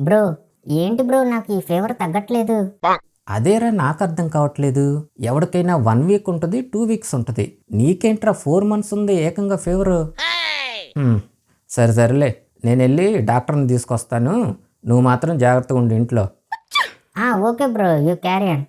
Bro ఏంటి bro నాకు ఈ ఫీవర్ తగ్గట్లేదు. అదేరా నాకు అర్థం కావట్లేదు. ఎవరికైనా 1 వీక్ ఉంటుంది, 2 వీక్స్ ఉంటుంది. నీకేంట్రా 4 months ఉంది ఏకంగా ఫీవరు. సరేలే, నేను వెళ్ళి డాక్టర్ని తీసుకొస్తాను. నువ్వు మాత్రం జాగ్రత్తగా ఉండు ఇంట్లో. Okay bro, you carry on.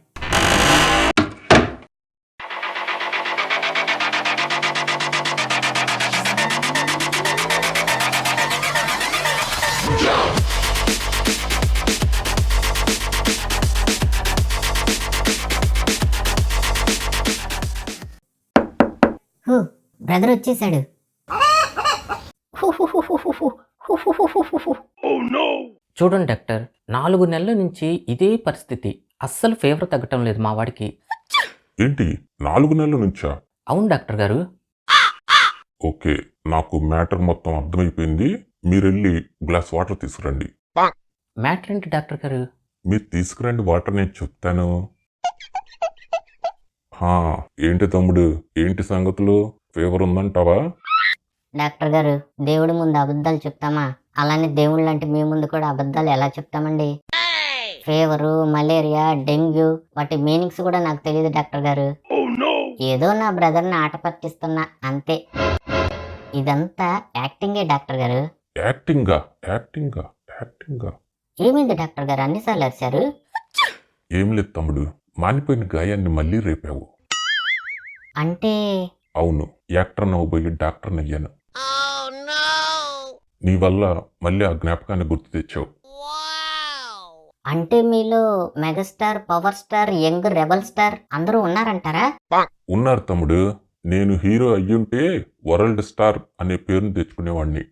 Brother వచ్చేసాడు. చూడండి డాక్టర్, 4 నెలల నుంచి ఇదే పరిస్థితి. అస్సలు ఫీవర్ తగ్గటం లేదు మా వాడికి. ఏంటి 4 నెలల నుంచా? అవును డాక్టర్ గారు. ఓకే, నాకు మ్యాటర్ మొత్తం అర్థమైపోయింది. మీరెళ్ళి గ్లాస్ వాటర్ తీసుకురండి. మ్యాటర్ ఏంటి డాక్టర్ గారు? మీరు తీసుకురండి వాటర్, నేను చెప్తాను. ఏంటి తమ్ముడు, ఏంటి సంగతులు? ఫీవర్ ఉందంటావా? డాక్టర్ గారు, దేవుడి ముందు అబద్ధాలు చెప్తామా? అలానే దేవుళ్ళు అంటే మీ ముందు కూడా అబద్ధాలు ఎలా చెప్తామండి? ఫీవరు, మలేరియా, డెంగ్యూ వాటి మీనింగ్స్ కూడా నాకు తెలియదు డాక్టర్ గారు. ఏదో నా బ్రదర్ని ఆట పట్టిస్తున్నా అంతే. ఇదంతా యాక్టింగే డాక్టర్ గారు. యాక్టింగా? యాక్టింగా? యాక్టింగా? ఏమైంది డాక్టర్ గారు అన్నిసార్లు అరిచారు? ఏం లేదు తమ్ముడు, మానిపోయిన గాయాన్ని మళ్ళీ రేపావు. అంటే? అవును, యాక్టర్ నవ్వబోయి డాక్టర్ని అయ్యాను. నీ వల్ల మళ్ళీ ఆ జ్ఞాపకాన్ని గుర్తు తెచ్చావు. అంటే మీలో megastar, power star, young rebel star అందరూ ఉన్నారంటారా? ఉన్నారు తమ్ముడు. నేను హీరో అయ్యుంటే వరల్డ్ స్టార్ అనే పేరుని తెచ్చుకునేవాడిని.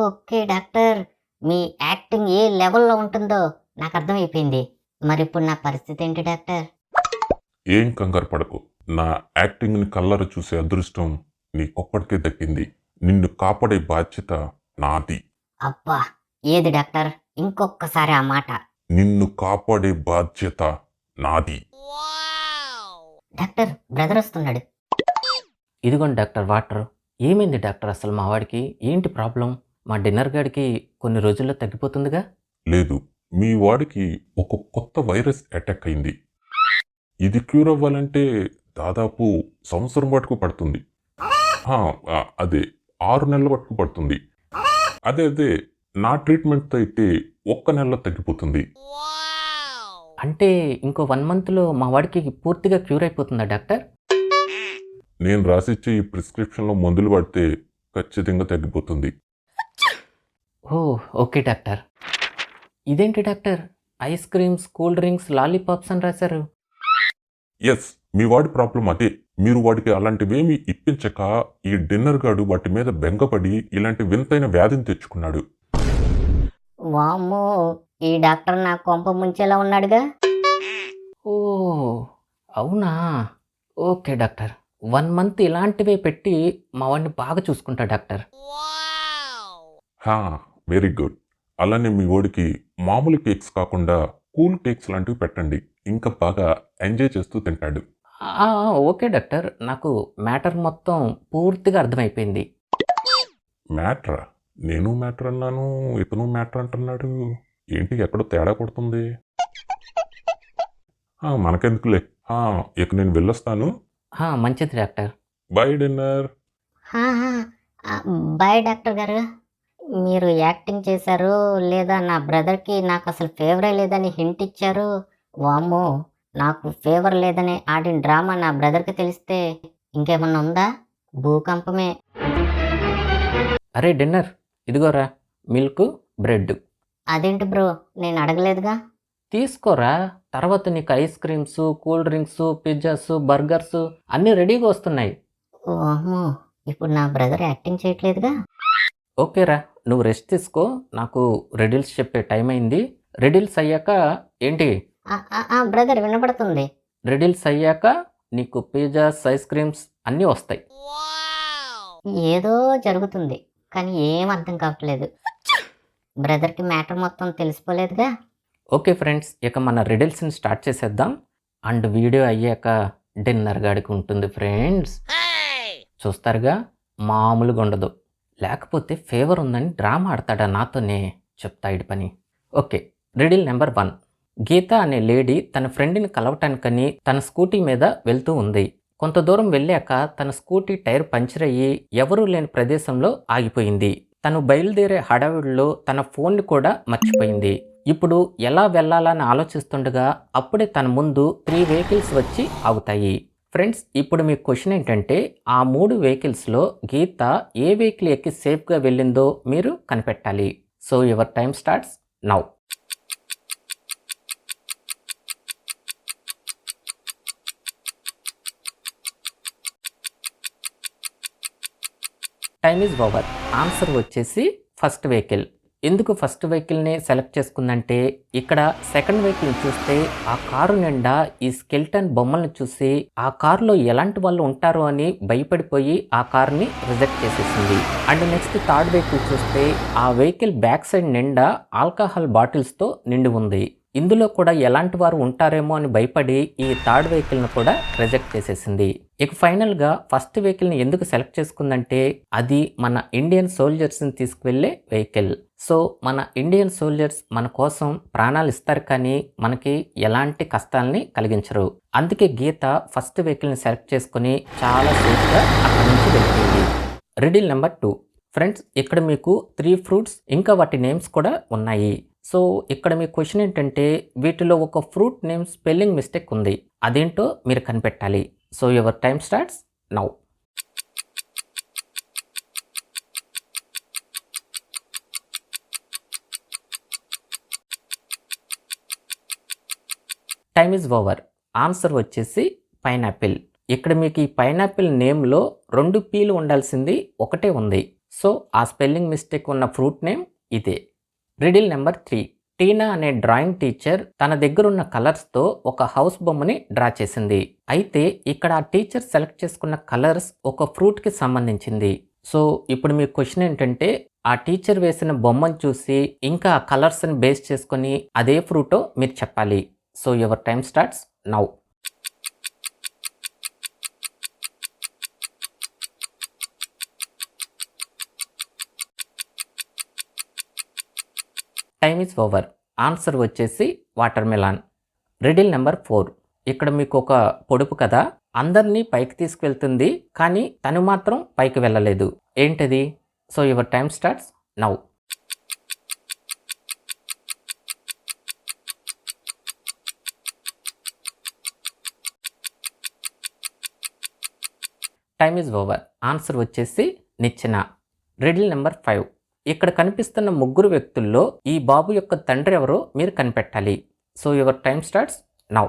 ఓకే డాక్టర్, మీ యాక్టింగ్ ఏ లెవెల్లో ఉంటుందో నాకు అర్థమైపోయింది. మరి ఇప్పుడు నా పరిస్థితి ఏంటి డాక్టర్? ఏం కంగారు పడకు. నా యాక్టింగ్ని కళ్ళర చూసే అదృష్టం నీకొక్కడికే దక్కింది. నిన్ను కాపాడే బాధ్యత నాది. అబ్బా, ఏది డాక్టర్? ఇంకొకసారి ఆ మాట. నిన్ను కాపాడే బాధ్యత నాది. డాక్టర్, బ్రదర్ వస్తున్నాడు. ఇదిగోండి డాక్టర్ వాటర్. ఏమైంది డాక్టర్ అసలు మా వాడికి? ఏంటి ప్రాబ్లం? మా డిన్నర్ గాడికి కొన్ని రోజుల్లో తగ్గిపోతుందిగా? లేదు, మీ వాడికి ఒక కొత్త వైరస్ అటాక్ అయింది. ఇది క్యూర్ అవ్వాలంటే దాదాపు సంవత్సరం వరకు పడుతుంది. అదే 6 నెలల వరకు పడుతుంది. అదే నా ట్రీట్మెంట్తో అయితే 1 నెలలో తగ్గిపోతుంది. అంటే ఇంకో 1 monthలో మా వాడికి పూర్తిగా క్యూర్ అయిపోతుందా డాక్టర్? నేను రాసిచ్చే ఈ ప్రిస్క్రిప్షన్లో మందులు వాడితే ఖచ్చితంగా తగ్గిపోతుంది. Okay doctor. ఇదేంటి doctor, ice creams, cool drinks, lollipops అని రాశారు? ఎస్, మీ వాడి ప్రాబ్లం అదే. మీరు వాడికి అలాంటివేమీ ఇప్పించక ఈ డిన్నర్ గాడు వాటి మీద బెంగపడి ఇలాంటి వింతైన వ్యాధిని తెచ్చుకున్నాడు. వామ్మో, ఈ డాక్టర్ నా కొంప ముంచేలా ఉన్నాడుగా. అవునా? ఓకే డాక్టర్, 1 month ఇలాంటివే పెట్టి మా వాడిని బాగా చూసుకుంటా డాక్టర్. Very good. అలానే మీ వాడికి మామూలు కేక్స్ కాకుండా కూల్ కేక్స్ లాంటివి పెట్టండి. ఇంకా బాగా ఎంజాయ్ చేస్తూ తింటాడు. ఓకే డాక్టర్, నాకు మ్యాటర్ మొత్తం పూర్తిగా అర్థమైపోయింది. మ్యాటరా? నేను మ్యాటర్ అన్నాను, ఇతను మ్యాటర్ అంటున్నాడు. ఏంటి, ఎక్కడో తేడా కొడుతుంది. మనకెందుకులే. ఇక నేను వెళ్ళొస్తాను. మంచిది doctor. Bye dinner. Bye doctor గారు. మీరు యాక్టింగ్ చేశారు లేదా నా బ్రదర్కి నాకు అసలు ఫేవరే లేదని హింట్ ఇచ్చారు. వామ్మో, నాకు ఫేవర్ లేదని ఆడిన డ్రామా నా బ్రదర్కి తెలిస్తే ఇంకేమన్నా ఉందా? భూకంపమే. అరే డిన్నర్, ఇదిగోరా మిల్క్, బ్రెడ్. అదేంటి బ్రో, నేను అడగలేదుగా. తీసుకోరా, తర్వాత నీకు ice creams, cool drinks, pizzas, burgers అన్నీ రెడీగా వస్తున్నాయి. ఓహో, ఇప్పుడు నా బ్రదర్ యాక్టింగ్ చేయట్లేదుగా. ఓకేరా, నువ్వు రెస్ట్ తీసుకో. నాకు రెడిల్స్ చెప్పే టైం అయింది. రెడిల్స్ అయ్యాక ఏంటి? బ్రదర్ వినపడుతుంది. రెడిల్స్ అయ్యాక నీకు పిజ్జాస్, ఐస్ క్రీమ్స్ అన్నీ వస్తాయి. ఏదో జరుగుతుంది కానీ ఏం అర్థం కావట్లేదు. బ్రదర్కి మ్యాటర్ మొత్తం తెలిసిపోలేదుగా. ఓకే ఫ్రెండ్స్, ఇక మన రెడిల్స్ని స్టార్ట్ చేసేద్దాం. అండ్ వీడియో అయ్యాక డిన్నర్ గాడికి ఉంటుంది ఫ్రెండ్స్. చూస్తారుగా, మామూలుగా ఉండదు. లేకపోతే ఫీవర్ ఉందని డ్రామా ఆడతాడా నాతోనే? చెప్తా ఈడి పని. Okay, riddle number 1. గీత అనే లేడీ తన ఫ్రెండ్ని కలవటానికని తన స్కూటీ మీద వెళ్తూ ఉంది. కొంత దూరం వెళ్ళాక తన స్కూటీ టైర్ పంచర్ అయ్యి ఎవరూ లేని ప్రదేశంలో ఆగిపోయింది. తను బయలుదేరే హడావిడిలో తన ఫోన్ని కూడా మర్చిపోయింది. ఇప్పుడు ఎలా వెళ్ళాలని ఆలోచిస్తుండగా అప్పుడే తన ముందు 3 వెహికల్స్ వచ్చి ఆగుతాయి. ఫ్రెండ్స్, ఇప్పుడు మీ క్వశ్చన్ ఏంటంటే ఆ 3 వెహికల్స్లో గీత ఏ వెహికల్ ఎక్కి సేఫ్గా వెళ్ళిందో మీరు కనిపెట్టాలి. So your time starts now. Time is over. Answer వచ్చేసి ఫస్ట్ వెహికల్. ఎందుకు ఫస్ట్ వెహికల్ని సెలెక్ట్ చేసుకుందంటే ఇక్కడ సెకండ్ వెహికల్ని చూస్తే ఆ కారు నిండా ఈ స్కెల్టన్ బొమ్మలను చూసి ఆ కారులో ఎలాంటి వాళ్ళు ఉంటారో అని భయపడిపోయి ఆ కార్ని రిజెక్ట్ చేసేసింది. అండ్ నెక్స్ట్ థర్డ్ వెహికల్ చూస్తే ఆ వెహికల్ బ్యాక్ సైడ్ నిండా ఆల్కహాల్ బాటిల్స్తో నిండి ఉంది. ఇందులో కూడా ఎలాంటి వారు ఉంటారేమో అని భయపడి ఈ థర్డ్ వెహికల్ను కూడా రిజెక్ట్ చేసేసింది. ఇక ఫైనల్గా ఫస్ట్ వెహికల్ని ఎందుకు సెలెక్ట్ చేసుకుందంటే అది మన ఇండియన్ సోల్జర్స్ని తీసుకువెళ్ళే వెహికల్. సో మన ఇండియన్ సోల్జర్స్ మన కోసం ప్రాణాలు ఇస్తారు కానీ మనకి ఎలాంటి కష్టాలని కలిగించరు. అందుకే గీత ఫస్ట్ వెహికల్ని సెలెక్ట్ చేసుకుని చాలా సేఫ్గా అక్కడి నుంచి వెళ్ళింది. Riddle number 2. ఫ్రెండ్స్, ఇక్కడ మీకు 3 ఫ్రూట్స్ ఇంకా వాటి నేమ్స్ కూడా ఉన్నాయి. సో ఇక్కడ మీ క్వశ్చన్ ఏంటంటే వీటిలో ఒక ఫ్రూట్ నేమ్ స్పెల్లింగ్ మిస్టేక్ ఉంది. అదేంటో మీరు కనిపెట్టాలి. So your time starts now. Time is over. Answer వచ్చేసి పైనాపిల్. ఇక్కడ మీకు ఈ పైనాపిల్ నేమ్లో 2 పీలు ఉండాల్సింది ఒకటే ఉంది. సో ఆ స్పెల్లింగ్ మిస్టేక్ ఉన్న ఫ్రూట్ నేమ్ ఇదే. Riddle number 3. టీనా అనే డ్రాయింగ్ టీచర్ తన దగ్గరున్న కలర్స్తో ఒక హౌస్ బొమ్మని డ్రా చేసింది. అయితే ఇక్కడ ఆ టీచర్ సెలెక్ట్ చేసుకున్న కలర్స్ ఒక ఫ్రూట్కి సంబంధించింది. సో ఇప్పుడు మీ క్వశ్చన్ ఏంటంటే ఆ టీచర్ వేసిన బొమ్మను చూసి ఇంకా ఆ కలర్స్ని బేస్ చేసుకొని అదే ఫ్రూటో మీరు చెప్పాలి. So your time starts now. Time is over. Answer వచ్చేసి వాటర్ మెలాన్. Riddle number 4. ఇక్కడ మీకు ఒక పొడుపు కదా, అందరినీ పైకి తీసుకువెళ్తుంది కానీ తను మాత్రం పైకి వెళ్ళలేదు. ఏంటది? So your time starts now. Time is over. Answer వచ్చేసి నిచ్చెన. Riddle number 5. ఇక్కడ కనిపిస్తున్న 3 వ్యక్తుల్లో ఈ బాబు యొక్క తండ్రి ఎవరో మీరు కనిపెట్టాలి. So your time starts now.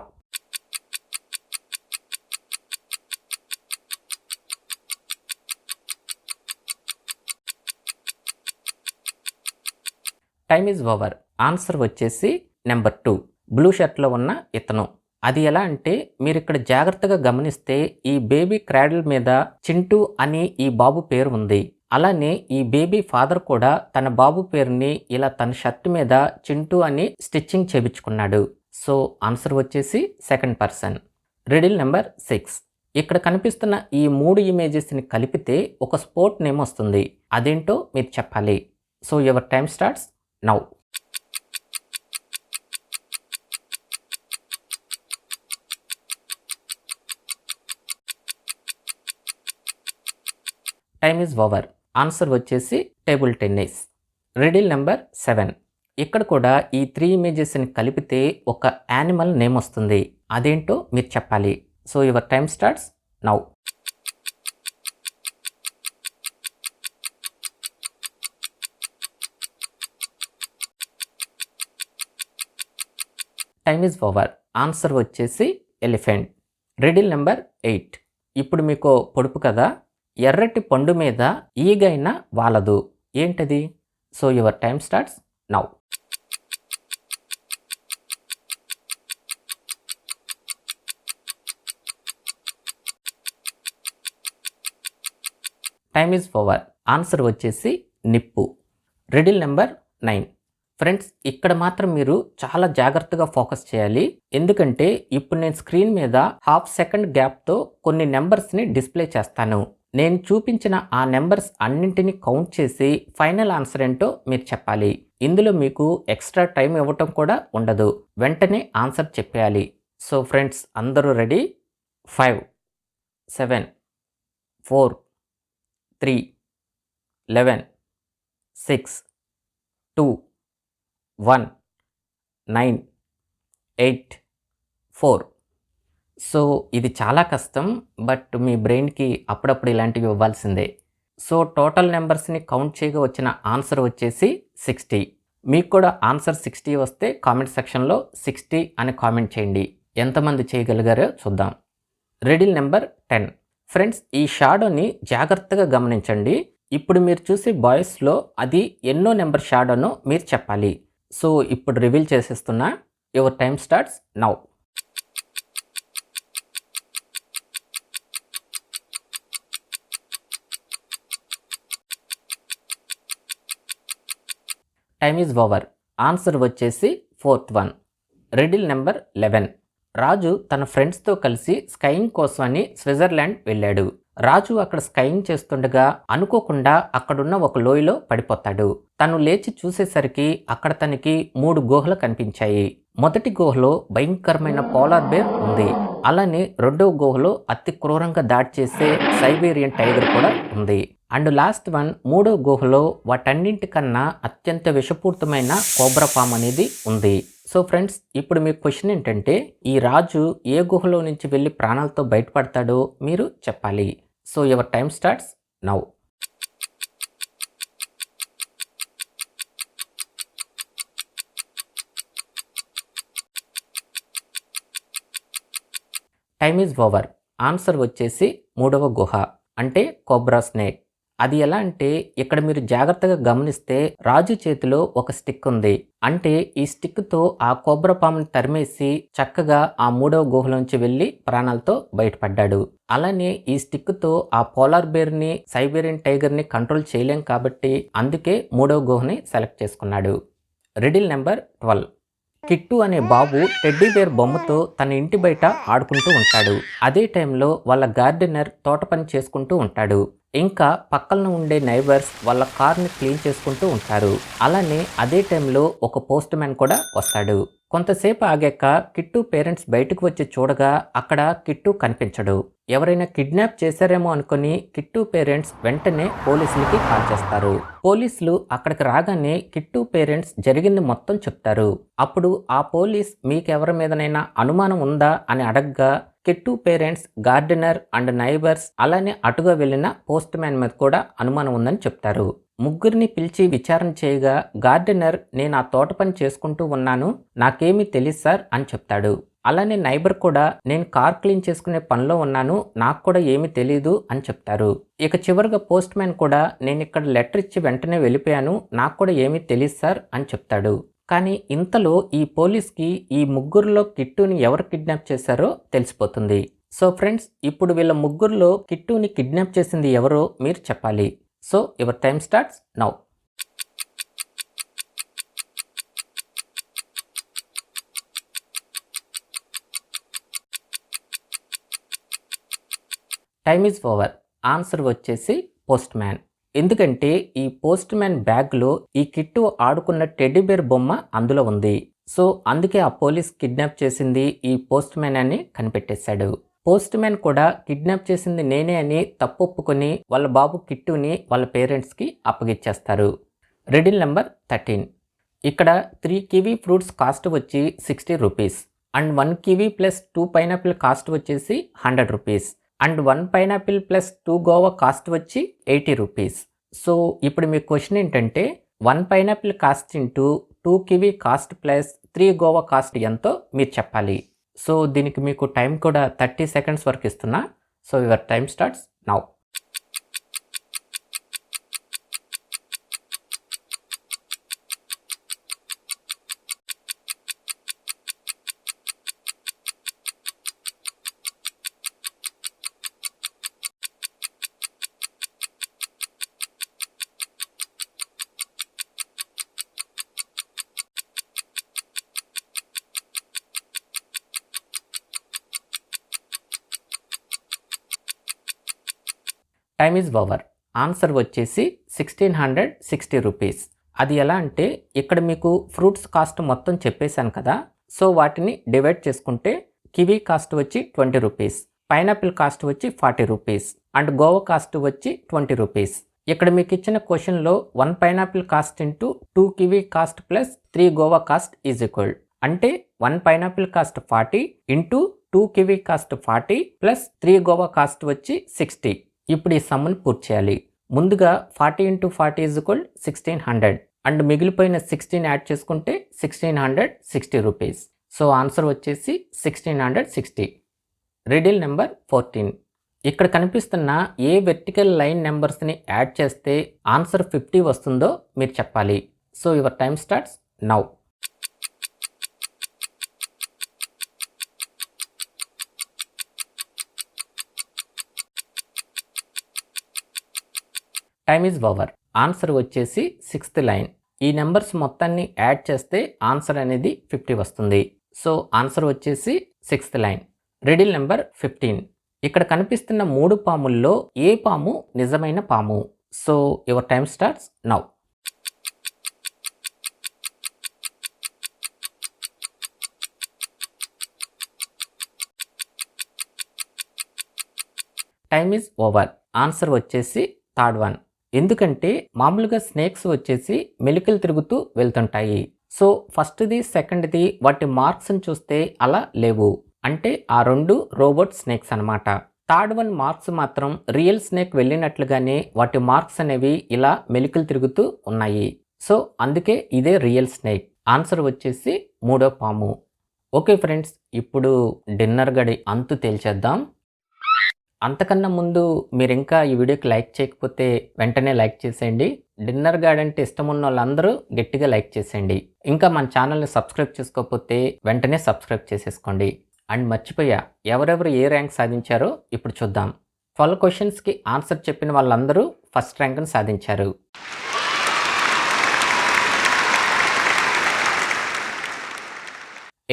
Time is over. Answer వచ్చేసి నెంబర్ 2. బ్లూ షర్ట్లో ఉన్న ఇతను. అది ఎలా అంటే మీరు ఇక్కడ జాగ్రత్తగా గమనిస్తే ఈ బేబీ క్రాడిల్ మీద చింటూ అని ఈ బాబు పేరు ఉంది. అలానే ఈ బేబీ ఫాదర్ కూడా తన బాబు పేరుని ఇలా తన షర్ట్ మీద చింటూ అని స్టిచ్చింగ్ చేయించుకున్నాడు. సో ఆన్సర్ వచ్చేసి సెకండ్ పర్సన్. Riddle number 6. ఇక్కడ కనిపిస్తున్న ఈ 3 ఇమేజెస్ని కలిపితే ఒక స్పోర్ట్ నేమ్ వస్తుంది. అదేంటో మీరు చెప్పాలి. So your time starts now. Time is over. Answer వచ్చేసి టేబుల్ టెన్నిస్. Riddle number 7. ఇక్కడ కూడా ఈ 3 ఇమేజెస్ని కలిపితే ఒక యానిమల్ నేమ్ వస్తుంది. అదేంటో మీరు చెప్పాలి. So your time starts now. Time is over. Answer వచ్చేసి ఎలిఫెంట్. Riddle number 8. ఇప్పుడు మీకు పొడుపు కదా, ఎర్రటి పండు మీద ఈగైనా వాలదు. ఏంటది? So your time starts now. Time is over. Answer వచ్చేసి నిప్పు. Riddle number 9. ఫ్రెండ్స్, ఇక్కడ మాత్రం మీరు చాలా జాగ్రత్తగా ఫోకస్ చేయాలి. ఎందుకంటే ఇప్పుడు నేను స్క్రీన్ మీద ½ సెకండ్ గ్యాప్తో కొన్ని నెంబర్స్ని డిస్ప్లే చేస్తాను. నేను చూపించిన ఆ నెంబర్స్ అన్నింటినీ కౌంట్ చేసి ఫైనల్ ఆన్సర్ ఏంటో మీరు చెప్పాలి. ఇందులో మీకు ఎక్స్ట్రా టైం ఇవ్వటం కూడా ఉండదు. వెంటనే ఆన్సర్ చెప్పేయాలి. సో ఫ్రెండ్స్, అందరూ రెడీ? 5, 7, 4, 3, 11, 6, 2, 1, 9, 8, 4. సో ఇది చాలా కష్టం, బట్ మీ బ్రెయిన్కి అప్పుడప్పుడు ఇలాంటివి ఇవ్వాల్సిందే. సో టోటల్ నెంబర్స్ని కౌంట్ చేయగా వచ్చిన ఆన్సర్ వచ్చేసి 60. మీకు కూడా ఆన్సర్ 60 వస్తే కామెంట్ సెక్షన్లో 60 అని కామెంట్ చేయండి. ఎంతమంది చేయగలిగారో చూద్దాం. Riddle number 10. ఫ్రెండ్స్, ఈ షాడోని జాగ్రత్తగా గమనించండి. ఇప్పుడు మీరు చూసే బాయ్స్లో అది ఎన్నో నెంబర్ షాడోనో మీరు చెప్పాలి. సో ఇప్పుడు రివీల్ చేసేస్తున్నా. Your time starts now. Time is over. Answer వచ్చేసి 4th వన్. Riddle number 11. రాజు తన ఫ్రెండ్స్తో కలిసి స్కైయింగ్ కోసమని స్విట్జర్లాండ్ వెళ్ళాడు. రాజు అక్కడ స్కైయింగ్ చేస్తుండగా అనుకోకుండా అక్కడున్న ఒక లోయలో పడిపోతాడు. తను లేచి చూసేసరికి అక్కడ తనకి 3 గుహలు కనిపించాయి. మొదటి గుహలో భయంకరమైన పోలార్ బేర్ ఉంది. అలానే రెండవ గుహలో అతి క్రూరంగా దాడి చేసే సైబీరియన్ టైగర్ కూడా ఉంది. అండ్ లాస్ట్ వన్, మూడో గుహలో వాటన్నింటికన్నా అత్యంత విషపూరితమైన కోబ్రా పామ్ అనేది ఉంది. సో ఫ్రెండ్స్, ఇప్పుడు మీ క్వశ్చన్ ఏంటంటే, ఈ రాజు ఏ గుహలో నుంచి వెళ్ళి ప్రాణాలతో బయటపడతాడో మీరు చెప్పాలి. So your time starts now. Time is over. Answer వచ్చేసి 3వ గుహ, అంటే కోబ్రా స్నేక్. అది ఎలా అంటే, ఇక్కడ మీరు జాగ్రత్తగా గమనిస్తే రాజు చేతిలో ఒక స్టిక్ ఉంది. అంటే ఈ స్టిక్తో ఆ కోబ్రా పాముని తరిమేసి చక్కగా ఆ 3వ గుహలోంచి వెళ్ళి ప్రాణాలతో బయటపడ్డాడు. అలానే ఈ స్టిక్తో ఆ పోలార్ బేర్ని, సైబీరియన్ టైగర్ని కంట్రోల్ చేయలేం కాబట్టి అందుకే 3వ గుహని సెలెక్ట్ చేసుకున్నాడు. Riddle number 12. కిట్టు అనే బాబు టెడ్డీ బేర్ బొమ్మతో తన ఇంటి బయట ఆడుకుంటూ ఉంటాడు. అదే టైంలో వాళ్ళ గార్డెనర్ తోట పని చేసుకుంటూ ఉంటాడు. ఇంకా పక్కన ఉండే నైబర్స్ వాళ్ళ కార్ని క్లీన్ చేసుకుంటూ ఉంటారు. అలానే అదే టైంలో ఒక పోస్ట్ మ్యాన్ కూడా వస్తాడు. కొంతసేపు ఆగాక కిట్టు పేరెంట్స్ బయటకు వచ్చి చూడగా అక్కడ కిట్టు కనిపించడు. ఎవరైనా కిడ్నాప్ చేశారేమో అనుకుని కిట్టు పేరెంట్స్ వెంటనే పోలీసులకి కాల్ చేస్తారు. పోలీసులు అక్కడికి రాగానే కిట్టు పేరెంట్స్ జరిగింది మొత్తం చెప్తారు. అప్పుడు ఆ పోలీస్ మీకెవరి మీదనైనా అనుమానం ఉందా అని అడగ్గా Kittu parents, gardener and neighbours, అలానే అటుగా వెళ్ళిన పోస్ట్ మ్యాన్ మీద కూడా అనుమానం ఉందని చెప్తారు. ముగ్గురిని పిలిచి విచారణ చేయగా గార్డెనర్, నేను ఆ తోట పని చేసుకుంటూ ఉన్నాను, నాకేమీ తెలియదు సార్ అని చెప్తాడు. అలానే నైబర్ కూడా, నేను కార్ క్లీన్ చేసుకునే పనిలో ఉన్నాను, నాకు కూడా ఏమీ తెలియదు అని చెప్తారు. ఇక చివరిగా పోస్ట్ మ్యాన్ కూడా, నేను ఇక్కడ లెటర్ ఇచ్చి వెంటనే వెళ్ళిపోయాను, నాకు కూడా ఏమీ తెలియదు సార్ అని చెప్తాడు. కానీ ఇంతలో ఈ పోలీస్కి ఈ ముగ్గురులో కిట్టుని ఎవరు కిడ్నాప్ చేశారో తెలిసిపోతుంది. సో ఫ్రెండ్స్, ఇప్పుడు వీళ్ళ ముగ్గురులో కిట్టుని కిడ్నాప్ చేసింది ఎవరో మీరు చెప్పాలి. So your time starts now. Time is over. Answer వచ్చేసి పోస్ట్ మ్యాన్. ఎందుకంటే ఈ పోస్ట్ మ్యాన్ బ్యాగ్లో ఈ కిట్టు ఆడుకున్న టెడ్డీ బేర్ బొమ్మ అందులో ఉంది. సో అందుకే ఆ పోలీస్ కిడ్నాప్ చేసింది ఈ పోస్ట్ మ్యాన్ అని కనిపెట్టేశాడు. పోస్ట్ మ్యాన్ కూడా కిడ్నాప్ చేసింది నేనే అని తప్పొప్పుకొని వాళ్ళ బాబు కిట్టుని వాళ్ళ పేరెంట్స్కి అప్పగిచ్చేస్తారు. Riddle number 13. ఇక్కడ 3 కివీ ఫ్రూట్స్ కాస్ట్ వచ్చి 60 rupees and 1 kiwi plus 2 pineapple cost వచ్చేసి 100 rupees and 1 pineapple plus 2 Goa cost వచ్చి 80 రూపీస్. సో ఇప్పుడు మీ క్వశ్చన్ ఏంటంటే, 1 pineapple cost into 2 kiwi cost plus 3 Goa cost ఎంతో మీరు చెప్పాలి. సో దీనికి మీకు టైం కూడా 30 సెకండ్స్ వరకు ఇస్తున్నా. So your time starts now. Time is over. Answer వచ్చేసి 1660 రూపీస్. అది ఎలా అంటే ఇక్కడ మీకు ఫ్రూట్స్ కాస్ట్ మొత్తం చెప్పేశాను కదా, సో వాటిని డివైడ్ చేసుకుంటే కివీ కాస్ట్ వచ్చి 20 రూపీస్, పైనాపిల్ కాస్ట్ వచ్చి 40 రూపీస్ అండ్ గోవా కాస్ట్ వచ్చి 20 రూపీస్. ఇక్కడ మీకు ఇచ్చిన క్వశ్చన్లో 1 pineapple cost into 2 kiwi cost plus 3 Goa cost is equal, అంటే 1 pineapple cost 40 into 2 kiwi cost 40 plus 3 Goa cost వచ్చి 60. ఇప్పుడు ఈ సమ్మును పూర్తి చేయాలి. ముందుగా 40 ఇంటూ 40 ఈజ్ ఈక్వల్ 1600 అండ్ మిగిలిపోయిన 16 యాడ్ చేసుకుంటే 1660 రూపీస్. సో ఆన్సర్ వచ్చేసి 1660. Riddle number 14. ఇక్కడ కనిపిస్తున్న ఏ వెర్టికల్ లైన్ నెంబర్స్ని యాడ్ చేస్తే ఆన్సర్ 50 వస్తుందో మీరు చెప్పాలి. So your time starts now. Time is over. Answer వచ్చేసి 6th లైన్. ఈ నెంబర్స్ మొత్తాన్ని యాడ్ చేస్తే ఆన్సర్ అనేది 50 వస్తుంది. సో ఆన్సర్ వచ్చేసి 6th లైన్. Riddle number 15. ఇక్కడ కనిపిస్తున్న 3 పాముల్లో ఏ పాము నిజమైన పాము? So your time starts now. Time is over. Answer వచ్చేసి 3rd వన్. ఎందుకంటే మామూలుగా స్నేక్స్ వచ్చేసి మెలికలు తిరుగుతూ వెళ్తుంటాయి. సో ఫస్ట్ది సెకండ్ది వాటి మార్క్స్ని చూస్తే అలా లేవు, అంటే ఆ 2 రోబోట్ స్నేక్స్ అనమాట. 3rd వన్ మార్క్స్ మాత్రం రియల్ స్నేక్ వెళ్ళినట్లుగానే వాటి మార్క్స్ అనేవి ఇలా మెలికలు తిరుగుతూ ఉన్నాయి. సో అందుకే ఇదే రియల్ స్నేక్. ఆన్సర్ వచ్చేసి 3వ పాము. ఓకే ఫ్రెండ్స్, ఇప్పుడు డిన్నర్ గడి అంతు తేల్చేద్దాం. అంతకన్నా ముందు మీరు ఇంకా ఈ వీడియోకి లైక్ చేయకపోతే వెంటనే లైక్ చేసేయండి. డిన్నర్ గార్డ్ అంటే ఇష్టం ఉన్న వాళ్ళందరూ గట్టిగా లైక్ చేసేయండి. ఇంకా మన ఛానల్ని సబ్స్క్రైబ్ చేసుకోకపోతే వెంటనే సబ్స్క్రైబ్ చేసేసుకోండి. అండ్ మర్చిపోయా, ఎవరెవరు ఏ ర్యాంక్ సాధించారో ఇప్పుడు చూద్దాం. 12 క్వశ్చన్స్కి ఆన్సర్ చెప్పిన వాళ్ళందరూ ఫస్ట్ ర్యాంక్ని సాధించారు.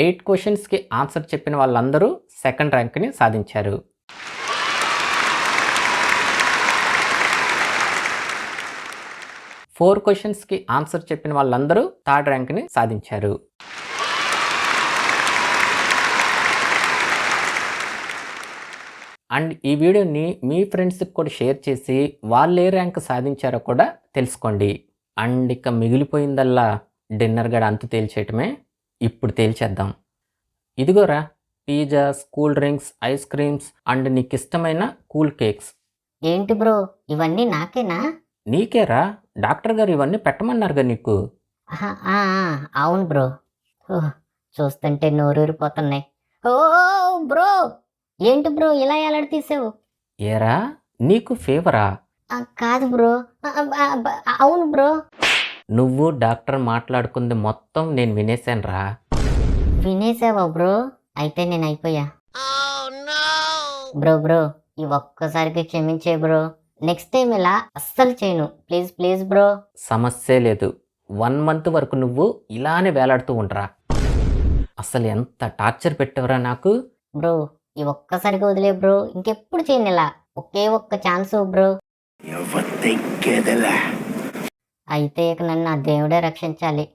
8 క్వశ్చన్స్కి ఆన్సర్ చెప్పిన వాళ్ళందరూ సెకండ్ ర్యాంక్ని సాధించారు. 4 క్వశ్చన్స్కి ఆన్సర్ చెప్పిన వాళ్ళందరూ 3rd ర్యాంక్ని సాధించారు. అండ్ ఈ వీడియోని మీ ఫ్రెండ్స్కి కూడా షేర్ చేసి వాళ్ళు ఏ ర్యాంక్ సాధించారో కూడా తెలుసుకోండి. అండ్ ఇక మిగిలిపోయిందల్లా డిన్నర్ గడ అంతు తేల్చేయటమే. ఇప్పుడు తేల్చేద్దాం. ఇదిగోరా pizzas, cool drinks, ice creams and నీకు ఇష్టమైన కూల్ కేక్స్. ఏంటి బ్రో, ఇవన్నీ నాకేనా? నీకేరా, డాక్టర్ గారు ఇవన్నీ పెట్టమన్నారుగా నీకు. ఆహా, అవును బ్రో. చూస్తుంటే నోరూరిపోతున్నాయి. ఓ బ్రో, ఏంటి బ్రో ఇలా ఎలాడి తీసావు? ఏరా నీకు ఫీవరా? కాదు బ్రో. అవును బ్రో. నువ్వు డాక్టర్ మాట్లాడుకుంది మొత్తం నేను వినేశానురా. వినేసావా బ్రో? అయితే నేను అయిపోయా. బ్రో బ్రో, ఈ ఒక్కసారికి క్షమించే బ్రో. నెక్స్ట్ టైం ఇలా అస్సలు చేయను, ప్లీజ్ ప్లీజ్ బ్రో. సమస్య లేదు, 1 మంత్ వరకు నువ్వు ఇలానే వేలాడుతూ ఉండరా. అసలు ఎంత టార్చర్ పెట్టవరా నాకు. బ్రో ఈ ఒక్కసారికి వదిలే బ్రో, ఇంకెప్పుడు చేయను ఇలా. ఒకే ఒక్క ఛాన్స్ బ్రో. అయితే ఇక నన్ను ఆ దేవుడే రక్షించాలి.